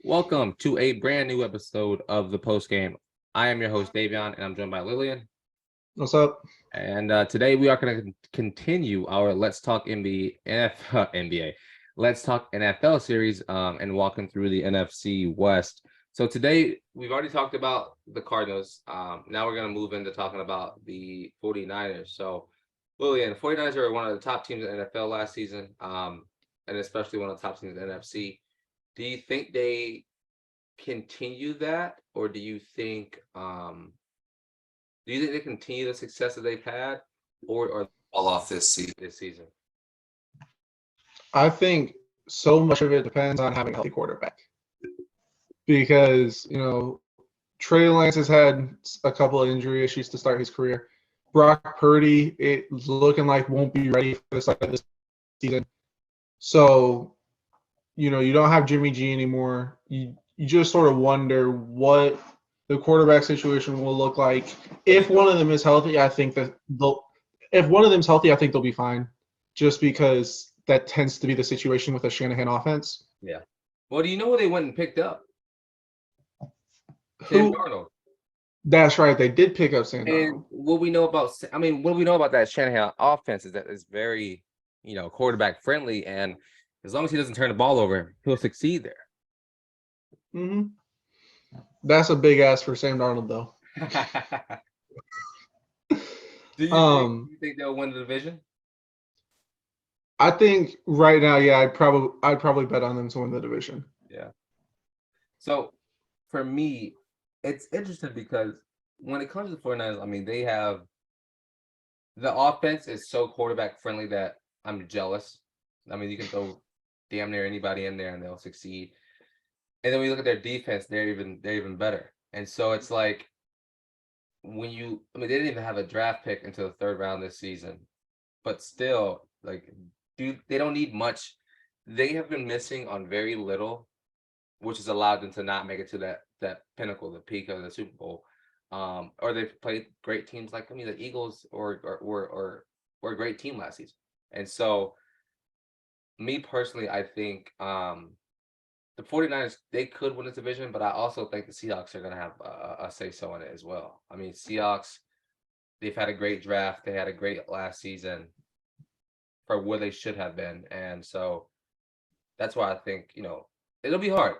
Welcome to a brand new episode of the Post Game. I am your host Davion, and I'm joined by Lillian. What's up? And today we are going to continue our Let's Talk NBA, Let's Talk NFL series, and walking through the NFC West. So today we've already talked about the Cardinals. Now we're going to move into talking about the 49ers. So Lillian, the 49ers are one of the top teams in the NFL last season, and especially one of the top teams in the NFC. Do you think they continue that, or do you think they continue the success that they've had, or fall off this season? I think so much of it depends on having a healthy quarterback because, Trey Lance has had a couple of injury issues to start his career. Brock Purdy, it's looking like won't be ready for the start of this season. So, you don't have Jimmy G anymore. You just sort of wonder what the quarterback situation will look like. If one of them is healthy, I think that they'll be fine. Just because that tends to be the situation with a Shanahan offense. Yeah. Well, do you know what they went and picked up? Sam Darnold. That's right. They did pick up Sam And Darnold. what we know about that Shanahan offense is that it's very, quarterback friendly, and as long as he doesn't turn the ball over, he'll succeed there. Mm-hmm. That's a big ask for Sam Darnold, though. Do you think they'll win the division? I think right now, yeah, I'd probably bet on them to win the division. Yeah. So for me, it's interesting because when it comes to the 49ers, they have the offense is so quarterback friendly that I'm jealous. You can throw damn near anybody in there and they'll succeed. And then we look at their defense, they're even better. And so it's like they didn't even have a draft pick until the third round this season, but still, they don't need much. They have been missing on very little, which has allowed them to not make it to that pinnacle, the peak of the Super Bowl. Or they've played great teams like the Eagles were a great team last season. And so, me personally, I think the 49ers, they could win this division, but I also think the Seahawks are going to have a say-so in it as well. Seahawks, they've had a great draft. They had a great last season for where they should have been. And so that's why I think, it'll be hard.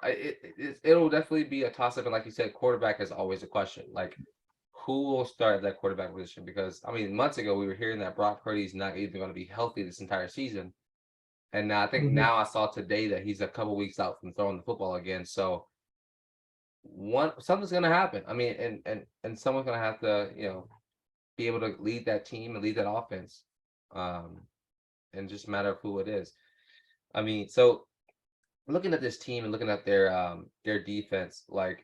It'll definitely be a toss-up. And like you said, quarterback is always a question. Like, who will start at that quarterback position? Because, months ago, we were hearing that Brock Purdy's not even going to be healthy this entire season. And I think now I saw today that he's a couple weeks out from throwing the football again. So something's gonna happen. And someone's gonna have to, be able to lead that team and lead that offense. And just a matter of who it is. So looking at this team and looking at their defense, like,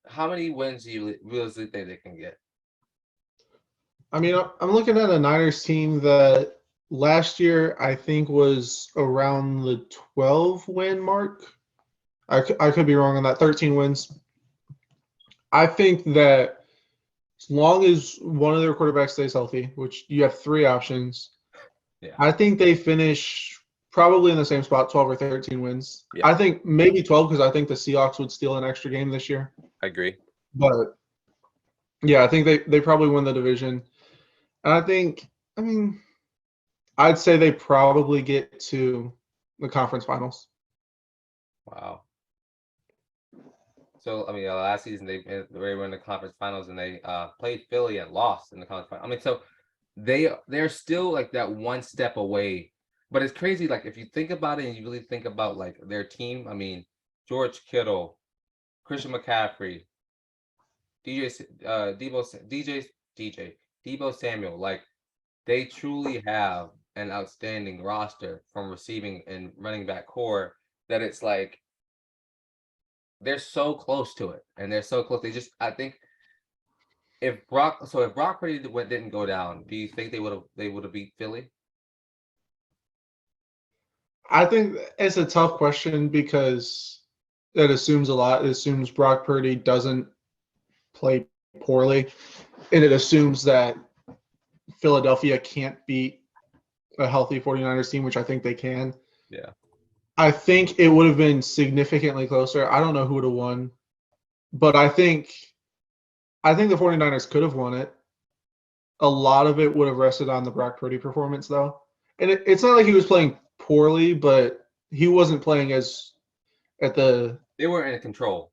how many wins do you really think they can get? I'm looking at a Niners team that last year, I think, was around the 12-win mark. I could be wrong on that. 13 wins. I think that as long as one of their quarterbacks stays healthy, which you have three options, Yeah. I think they finish probably in the same spot, 12 or 13 wins. Yeah. I think maybe 12 because I think the Seahawks would steal an extra game this year. I agree. But, yeah, I think they probably win the division. And I think, I'd say they probably get to the conference finals. Wow. So last season they were in the conference finals and they played Philly and lost in the conference finals. So they're still like that one step away. But it's crazy, like, if you think about it and you really think about like their team. George Kittle, Christian McCaffrey, Debo Samuel, like, they truly have an outstanding roster from receiving and running back core that it's like they're so close to it, and they're so close. I think if Brock Purdy didn't go down, do you think they would have beat Philly? I think it's a tough question because it assumes a lot. It assumes Brock Purdy doesn't play poorly, and it assumes that Philadelphia can't beat a healthy 49ers team, which I think they can. Yeah. I think it would have been significantly closer. I don't know who would have won, but I think the 49ers could have won it. A lot of it would have rested on the Brock Purdy performance, though. And it's not like he was playing poorly, but he wasn't playing as at the. They weren't in control.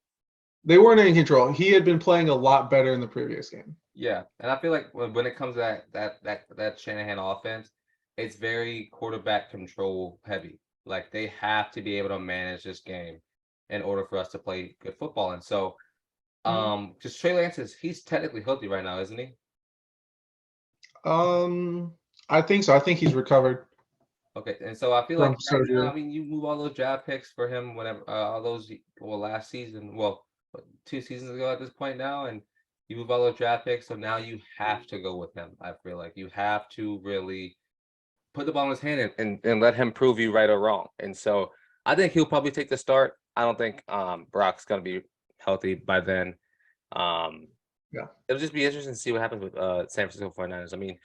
They weren't in control. He had been playing a lot better in the previous game. Yeah, and I feel like when it comes to that Shanahan offense, it's very quarterback control heavy. Like they have to be able to manage this game in order for us to play good football. And so, because Trey Lance he's technically healthy right now, isn't he? Um, I think so. I think he's recovered Okay, and so I feel like from right now, surgery. I mean, you move all those draft picks for him whenever all those last season, what, 2 seasons ago at this point now, and you move all those draft picks, so now you have to go with him. I feel like you have to really put the ball in his hand and let him prove you right or wrong. And so I think he'll probably take the start. I don't think Brock's gonna be healthy by then. Um, Yeah. it'll just be interesting to see what happens with San Francisco 49ers. I mean,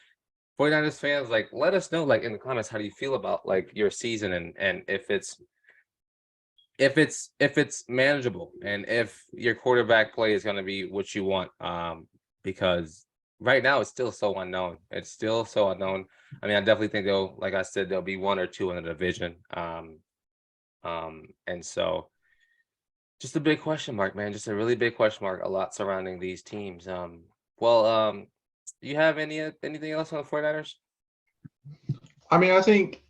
49ers fans, like, let us know, like, in the comments, how do you feel about like your season and if it's manageable and if your quarterback play is going to be what you want. Because right now it's still so unknown. It's still so unknown. I mean, I definitely think they'll, like I said, there'll be one or two in the division. And so just a big question mark, man. Just a really big question mark. A lot surrounding these teams. You have anything else on the 49ers? I mean, I think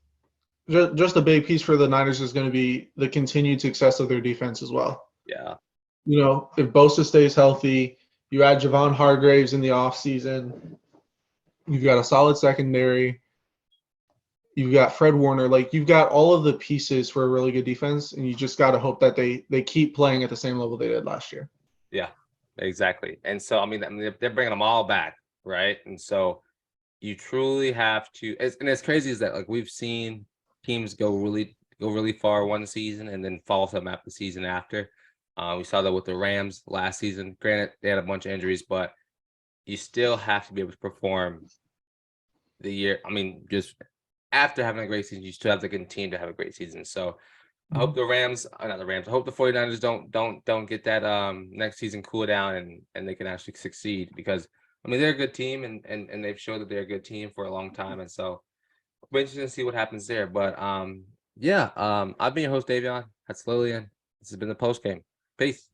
just a big piece for the Niners is going to be the continued success of their defense as well. Yeah. If Bosa stays healthy, you add Javon Hargraves in the offseason, you've got a solid secondary, you've got Fred Warner, like you've got all of the pieces for a really good defense, and you just got to hope that they keep playing at the same level they did last year. Yeah, exactly. And so, I mean, they're bringing them all back, right? And so you truly have to, and it's crazy is that like we've seen teams go really far one season and then fall to them after the season after. We saw that with the Rams last season. Granted, they had a bunch of injuries, but you still have to be able to perform the year. I mean, just after having a great season, you still have to continue to have a great season. So I hope the Rams, not the Rams, I hope the 49ers don't get that next season cool down and they can actually succeed, because I mean they're a good team and they've showed that they're a good team for a long time. And so it'll be interesting to see what happens there. But yeah, I've been your host, Davion. That's Lillian. This has been the post game. Peace.